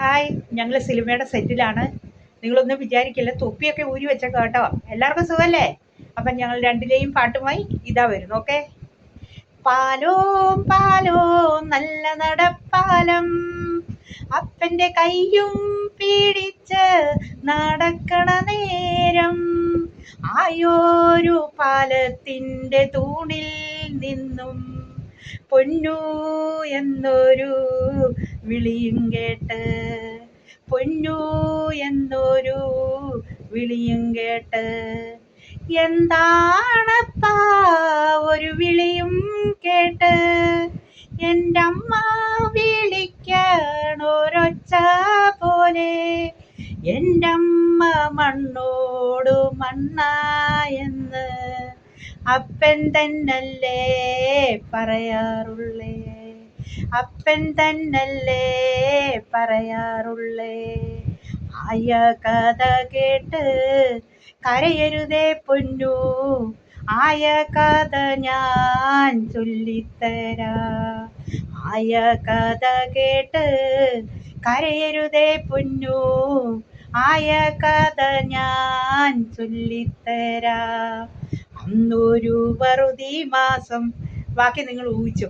Hi, ഞങ്ങൾ സിനിമയുടെ സെറ്റിലാണ്. നിങ്ങളൊന്നും വിചാരിക്കില്ല, തൊപ്പിയൊക്കെ ഊരി വെച്ചേക്കാം കേട്ടോ. എല്ലാവർക്കും സുഖല്ലേ? അപ്പം ഞങ്ങൾ രണ്ടിലെയും പാട്ടുമായി ഇതാ വരുന്നു. ഓക്കെ. പാലോം പാലോം നല്ല നടപ്പാലം, അപ്പൻ്റെ കയ്യും പിടിച്ച് നടക്കണ നേരം, ആയോരു പാലത്തിൻ്റെ തൂണിൽ നിന്നും പൊന്നു എന്നൊരു വിളിയും കേട്ട്, പൊന്നു എന്നൊരു വിളിയും കേട്ട്, എന്താണപ്പാ ഒരു വിളിയും കേട്ട്, എൻ്റെ അമ്മ വിളിക്കണൊരൊച്ച പോലെ, എൻ്റെ അമ്മ മണ്ണോട് മണ്ണായെന്ന് അപ്പൻ തന്നല്ലേ പറയാറുള്ളേ, അപ്പൻ തന്നല്ലേ പറയാറുള്ളേ. ആയ കഥ കേട്ട് കരയരുതേ പൊന്നു, ആയ കഥ ഞാൻ ചൊല്ലിത്തരാം. ആയ കഥ കേട്ട് കരയരുതേ പൊന്നു, ആയ കഥ ഞാൻ ചൊല്ലിത്തരാം. അന്നൊരു വറുതി മാസം, ബാക്കി നിങ്ങൾ ഊഹിച്ചോ.